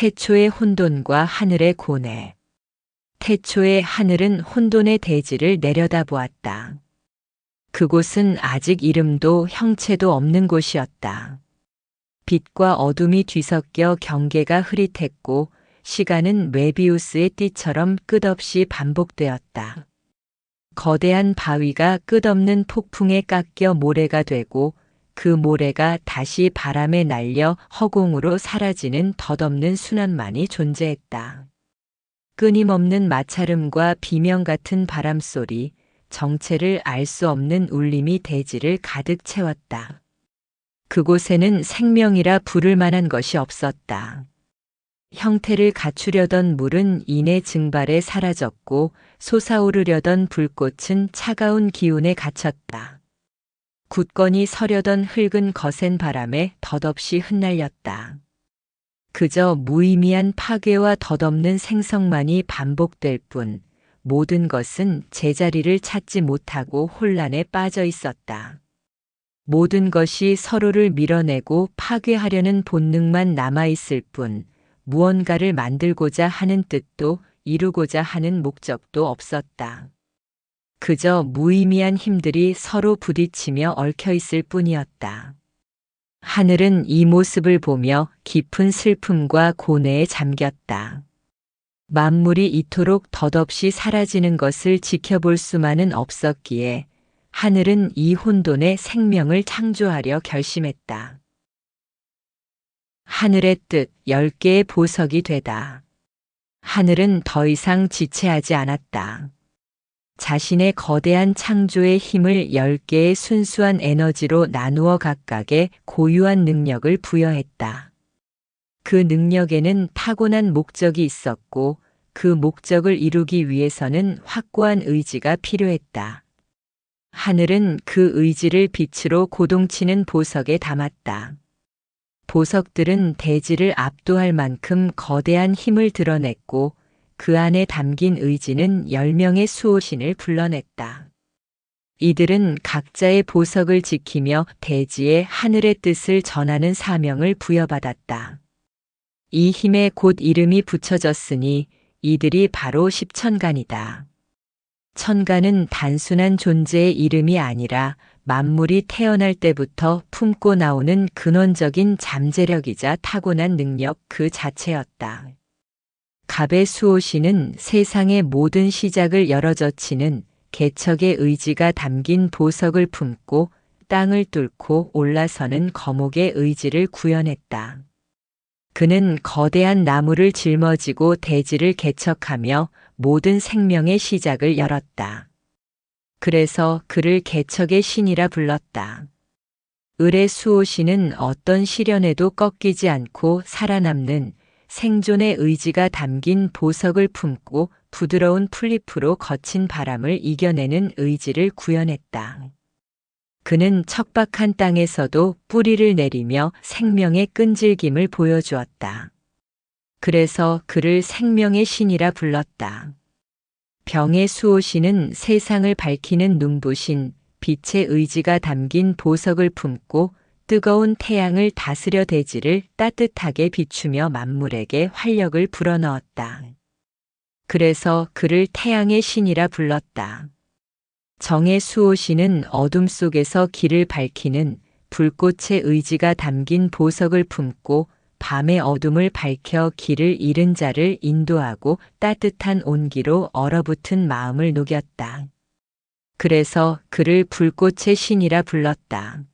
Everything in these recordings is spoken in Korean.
태초의 혼돈과 하늘의 고뇌. 태초의 하늘은 혼돈의 대지를 내려다보았다. 그곳은 아직 이름도 형체도 없는 곳이었다. 빛과 어둠이 뒤섞여 경계가 흐릿했고 시간은 메비우스의 띠처럼 끝없이 반복되었다. 거대한 바위가 끝없는 폭풍에 깎여 모래가 되고 그 모래가 다시 바람에 날려 허공으로 사라지는 덧없는 순환만이 존재했다. 끊임없는 마찰음과 비명 같은 바람소리, 정체를 알 수 없는 울림이 대지를 가득 채웠다. 그곳에는 생명이라 부를 만한 것이 없었다. 형태를 갖추려던 물은 이내 증발해 사라졌고 솟아오르려던 불꽃은 차가운 기운에 갇혔다. 굳건히 서려던 흙은 거센 바람에 덧없이 흩날렸다. 그저 무의미한 파괴와 덧없는 생성만이 반복될 뿐 모든 것은 제자리를 찾지 못하고 혼란에 빠져 있었다. 모든 것이 서로를 밀어내고 파괴하려는 본능만 남아있을 뿐 무언가를 만들고자 하는 뜻도 이루고자 하는 목적도 없었다. 그저 무의미한 힘들이 서로 부딪히며 얽혀 있을 뿐이었다. 하늘은 이 모습을 보며 깊은 슬픔과 고뇌에 잠겼다. 만물이 이토록 덧없이 사라지는 것을 지켜볼 수만은 없었기에 하늘은 이 혼돈에 생명을 창조하려 결심했다. 하늘의 뜻 10개의 보석이 되다. 하늘은 더 이상 지체하지 않았다. 자신의 거대한 창조의 힘을 10개의 순수한 에너지로 나누어 각각의 고유한 능력을 부여했다. 그 능력에는 타고난 목적이 있었고 그 목적을 이루기 위해서는 확고한 의지가 필요했다. 하늘은 그 의지를 빛으로 고동치는 보석에 담았다. 보석들은 대지를 압도할 만큼 거대한 힘을 드러냈고 그 안에 담긴 의지는 10명의 수호신을 불러냈다. 이들은 각자의 보석을 지키며 대지에 하늘의 뜻을 전하는 사명을 부여받았다. 이 힘에 곧 이름이 붙여졌으니 이들이 바로 십천간이다. 천간은 단순한 존재의 이름이 아니라 만물이 태어날 때부터 품고 나오는 근원적인 잠재력이자 타고난 능력 그 자체였다. 갑의 수호신은 세상의 모든 시작을 열어젖히는 개척의 의지가 담긴 보석을 품고 땅을 뚫고 올라서는 거목의 의지를 구현했다. 그는 거대한 나무를 짊어지고 대지를 개척하며 모든 생명의 시작을 열었다. 그래서 그를 개척의 신이라 불렀다. 을의 수호신은 어떤 시련에도 꺾이지 않고 살아남는 생존의 의지가 담긴 보석을 품고 부드러운 풀잎으로 거친 바람을 이겨내는 의지를 구현했다. 그는 척박한 땅에서도 뿌리를 내리며 생명의 끈질김을 보여주었다. 그래서 그를 생명의 신이라 불렀다. 병의 수호신은 세상을 밝히는 눈부신 빛의 의지가 담긴 보석을 품고 뜨거운 태양을 다스려 대지를 따뜻하게 비추며 만물에게 활력을 불어넣었다. 그래서 그를 태양의 신이라 불렀다. 정의 수호신은 어둠 속에서 길을 밝히는 불꽃의 의지가 담긴 보석을 품고 밤의 어둠을 밝혀 길을 잃은 자를 인도하고 따뜻한 온기로 얼어붙은 마음을 녹였다. 그래서 그를 불꽃의 신이라 불렀다.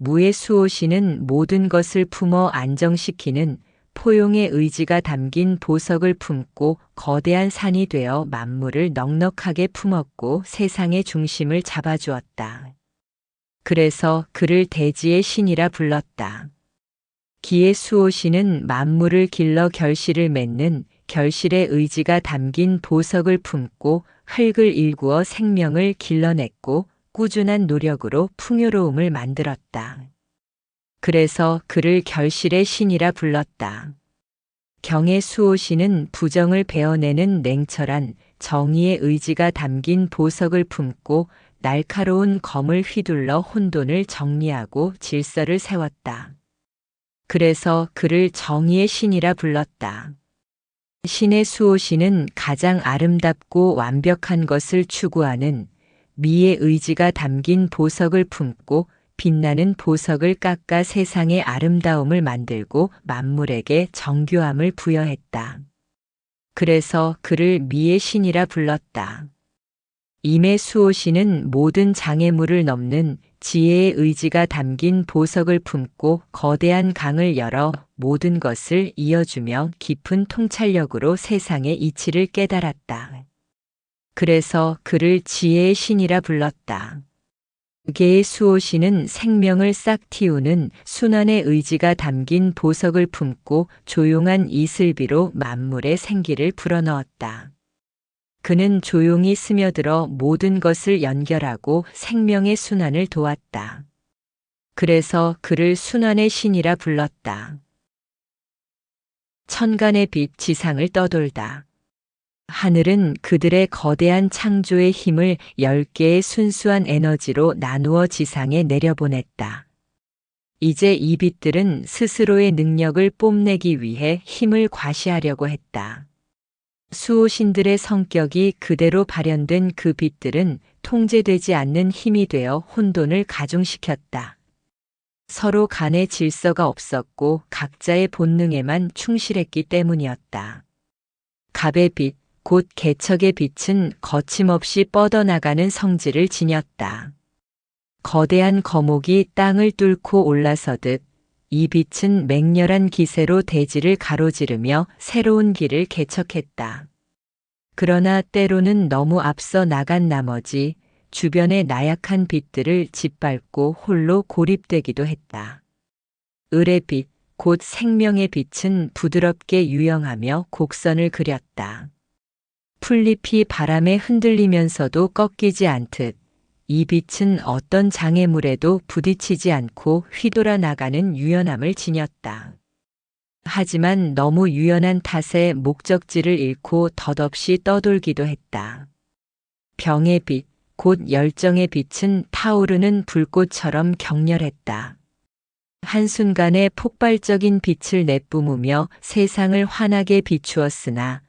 무의 수호신은 모든 것을 품어 안정시키는 포용의 의지가 담긴 보석을 품고 거대한 산이 되어 만물을 넉넉하게 품었고 세상의 중심을 잡아주었다. 그래서 그를 대지의 신이라 불렀다. 기의 수호신은 만물을 길러 결실을 맺는 결실의 의지가 담긴 보석을 품고 흙을 일구어 생명을 길러냈고 꾸준한 노력으로 풍요로움을 만들었다. 그래서 그를 결실의 신이라 불렀다. 경의 수호신은 부정을 베어내는 냉철한 정의의 의지가 담긴 보석을 품고 날카로운 검을 휘둘러 혼돈을 정리하고 질서를 세웠다. 그래서 그를 정의의 신이라 불렀다. 신의 수호신은 가장 아름답고 완벽한 것을 추구하는 미의 의지가 담긴 보석을 품고 빛나는 보석을 깎아 세상의 아름다움을 만들고 만물에게 정교함을 부여했다. 그래서 그를 미의 신이라 불렀다. 임의 수호신은 모든 장애물을 넘는 지혜의 의지가 담긴 보석을 품고 거대한 강을 열어 모든 것을 이어주며 깊은 통찰력으로 세상의 이치를 깨달았다. 그래서 그를 지혜의 신이라 불렀다. 개의 수호신은 생명을 싹 틔우는 순환의 의지가 담긴 보석을 품고 조용한 이슬비로 만물의 생기를 불어넣었다. 그는 조용히 스며들어 모든 것을 연결하고 생명의 순환을 도왔다. 그래서 그를 순환의 신이라 불렀다. 천간의 빛 지상을 떠돌다. 하늘은 그들의 거대한 창조의 힘을 10개의 순수한 에너지로 나누어 지상에 내려보냈다. 이제 이 빛들은 스스로의 능력을 뽐내기 위해 힘을 과시하려고 했다. 수호신들의 성격이 그대로 발현된 그 빛들은 통제되지 않는 힘이 되어 혼돈을 가중시켰다. 서로 간의 질서가 없었고 각자의 본능에만 충실했기 때문이었다. 갑의 빛, 곧 개척의 빛은 거침없이 뻗어나가는 성질을 지녔다. 거대한 거목이 땅을 뚫고 올라서듯 이 빛은 맹렬한 기세로 대지를 가로지르며 새로운 길을 개척했다. 그러나 때로는 너무 앞서 나간 나머지 주변의 나약한 빛들을 짓밟고 홀로 고립되기도 했다. 을의 빛, 곧 생명의 빛은 부드럽게 유영하며 곡선을 그렸다. 풀잎이 바람에 흔들리면서도 꺾이지 않듯 이 빛은 어떤 장애물에도 부딪히지 않고 휘돌아 나가는 유연함을 지녔다. 하지만 너무 유연한 탓에 목적지를 잃고 덧없이 떠돌기도 했다. 병의 빛, 곧 열정의 빛은 타오르는 불꽃처럼 격렬했다. 한순간에 폭발적인 빛을 내뿜으며 세상을 환하게 비추었으나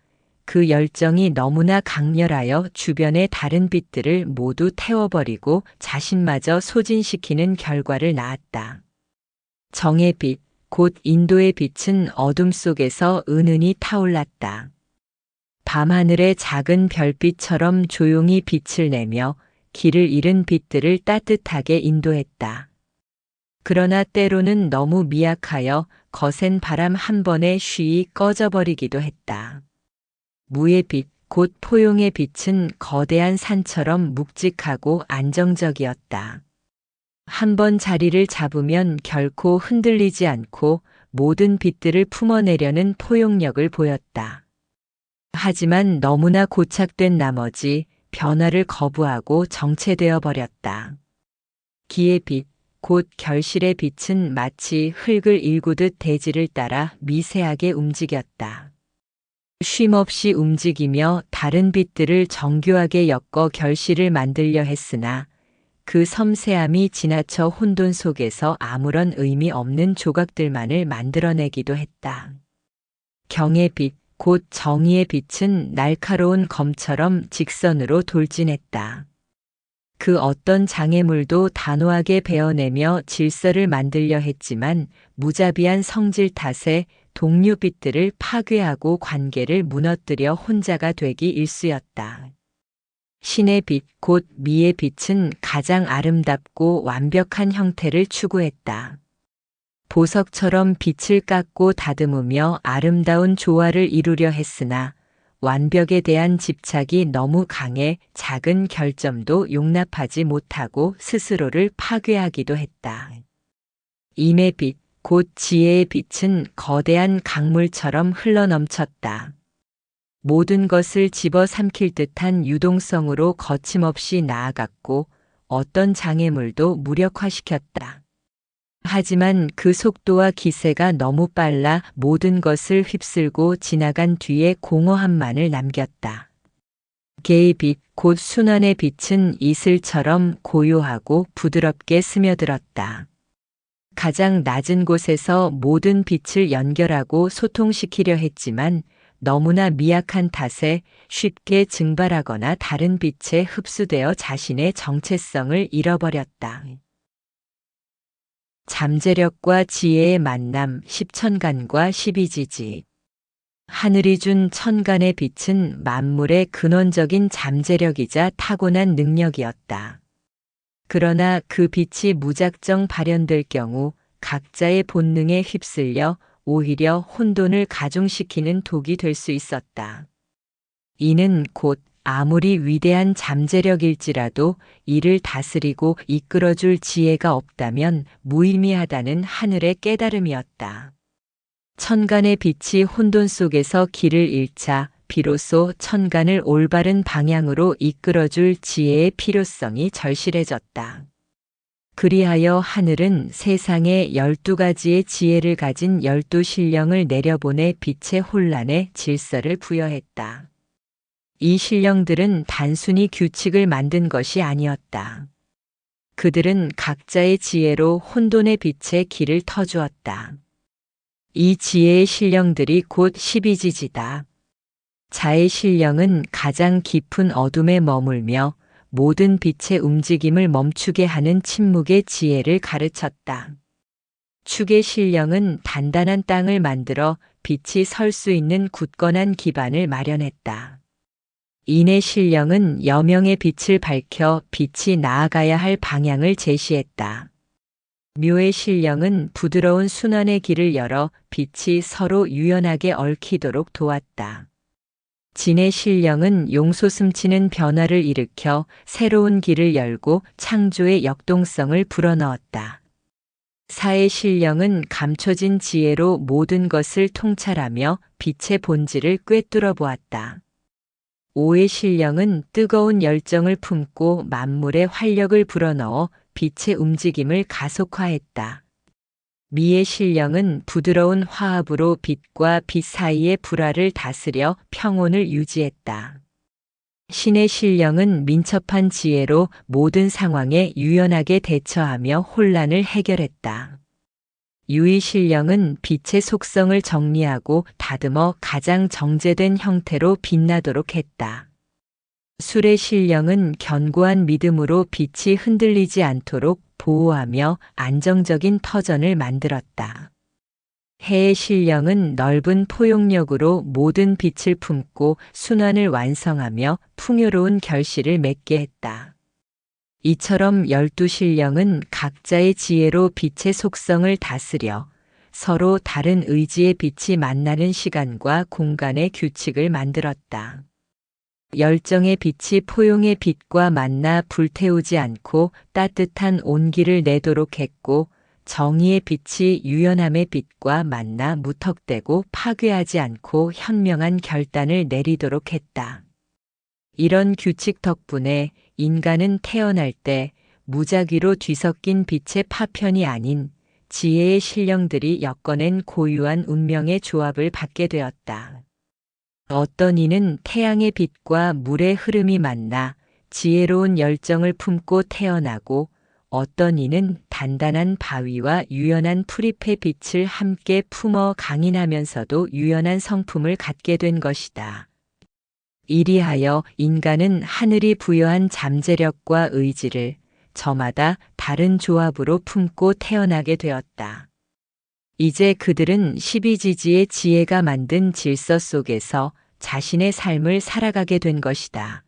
그 열정이 너무나 강렬하여 주변의 다른 빛들을 모두 태워버리고 자신마저 소진시키는 결과를 낳았다. 정의 빛, 곧 인도의 빛은 어둠 속에서 은은히 타올랐다. 밤하늘의 작은 별빛처럼 조용히 빛을 내며 길을 잃은 빛들을 따뜻하게 인도했다. 그러나 때로는 너무 미약하여 거센 바람 한 번에 쉬이 꺼져버리기도 했다. 무의 빛, 곧 포용의 빛은 거대한 산처럼 묵직하고 안정적이었다. 한 번 자리를 잡으면 결코 흔들리지 않고 모든 빛들을 품어내려는 포용력을 보였다. 하지만 너무나 고착된 나머지 변화를 거부하고 정체되어 버렸다. 기의 빛, 곧 결실의 빛은 마치 흙을 일구듯 대지를 따라 미세하게 움직였다. 쉼없이 움직이며 다른 빛들을 정교하게 엮어 결실을 만들려 했으나 그 섬세함이 지나쳐 혼돈 속에서 아무런 의미 없는 조각들만을 만들어내기도 했다. 경의 빛, 곧 정의의 빛은 날카로운 검처럼 직선으로 돌진했다. 그 어떤 장애물도 단호하게 베어내며 질서를 만들려 했지만 무자비한 성질 탓에 동료빛들을 파괴하고 관계를 무너뜨려 혼자가 되기 일쑤였다. 신의 빛, 곧 미의 빛은 가장 아름답고 완벽한 형태를 추구했다. 보석처럼 빛을 깎고 다듬으며 아름다운 조화를 이루려 했으나 완벽에 대한 집착이 너무 강해 작은 결점도 용납하지 못하고 스스로를 파괴하기도 했다. 임의 빛, 곧 지혜의 빛은 거대한 강물처럼 흘러넘쳤다. 모든 것을 집어삼킬 듯한 유동성으로 거침없이 나아갔고 어떤 장애물도 무력화시켰다. 하지만 그 속도와 기세가 너무 빨라 모든 것을 휩쓸고 지나간 뒤에 공허함만을 남겼다. 개의 빛, 곧 순환의 빛은 이슬처럼 고요하고 부드럽게 스며들었다. 가장 낮은 곳에서 모든 빛을 연결하고 소통시키려 했지만 너무나 미약한 탓에 쉽게 증발하거나 다른 빛에 흡수되어 자신의 정체성을 잃어버렸다. 잠재력과 지혜의 만남, 십천간과 십이지지. 하늘이 준 천간의 빛은 만물의 근원적인 잠재력이자 타고난 능력이었다. 그러나 그 빛이 무작정 발현될 경우 각자의 본능에 휩쓸려 오히려 혼돈을 가중시키는 독이 될 수 있었다. 이는 곧 아무리 위대한 잠재력일지라도 이를 다스리고 이끌어줄 지혜가 없다면 무의미하다는 하늘의 깨달음이었다. 천간의 빛이 혼돈 속에서 길을 잃자 비로소 천간을 올바른 방향으로 이끌어줄 지혜의 필요성이 절실해졌다. 그리하여 하늘은 세상에 12가지의 지혜를 가진 12신령을 내려보내 빛의 혼란에 질서를 부여했다. 이 신령들은 단순히 규칙을 만든 것이 아니었다. 그들은 각자의 지혜로 혼돈의 빛의 길을 터주었다. 이 지혜의 신령들이 곧 십이지지다. 자의 신령은 가장 깊은 어둠에 머물며 모든 빛의 움직임을 멈추게 하는 침묵의 지혜를 가르쳤다. 축의 신령은 단단한 땅을 만들어 빛이 설 수 있는 굳건한 기반을 마련했다. 인의 신령은 여명의 빛을 밝혀 빛이 나아가야 할 방향을 제시했다. 묘의 신령은 부드러운 순환의 길을 열어 빛이 서로 유연하게 얽히도록 도왔다. 진의 신령은 용솟음치는 변화를 일으켜 새로운 길을 열고 창조의 역동성을 불어넣었다. 사의 신령은 감춰진 지혜로 모든 것을 통찰하며 빛의 본질을 꿰뚫어 보았다. 오의 신령은 뜨거운 열정을 품고 만물의 활력을 불어넣어 빛의 움직임을 가속화했다. 미의 신령은 부드러운 화합으로 빛과 빛 사이의 불화를 다스려 평온을 유지했다. 신의 신령은 민첩한 지혜로 모든 상황에 유연하게 대처하며 혼란을 해결했다. 유의 신령은 빛의 속성을 정리하고 다듬어 가장 정제된 형태로 빛나도록 했다. 술의 신령은 견고한 믿음으로 빛이 흔들리지 않도록 보호하며 안정적인 터전을 만들었다. 해의 신령은 넓은 포용력으로 모든 빛을 품고 순환을 완성하며 풍요로운 결실을 맺게 했다. 이처럼 12신령은 각자의 지혜로 빛의 속성을 다스려 서로 다른 의지의 빛이 만나는 시간과 공간의 규칙을 만들었다. 열정의 빛이 포용의 빛과 만나 불태우지 않고 따뜻한 온기를 내도록 했고, 정의의 빛이 유연함의 빛과 만나 무턱대고 파괴하지 않고 현명한 결단을 내리도록 했다. 이런 규칙 덕분에 인간은 태어날 때 무작위로 뒤섞인 빛의 파편이 아닌 지혜의 신령들이 엮어낸 고유한 운명의 조합을 받게 되었다. 어떤 이는 태양의 빛과 물의 흐름이 만나 지혜로운 열정을 품고 태어나고, 어떤 이는 단단한 바위와 유연한 풀잎의 빛을 함께 품어 강인하면서도 유연한 성품을 갖게 된 것이다. 이리하여 인간은 하늘이 부여한 잠재력과 의지를 저마다 다른 조합으로 품고 태어나게 되었다. 이제 그들은 십이지지의 지혜가 만든 질서 속에서 자신의 삶을 살아가게 된 것이다.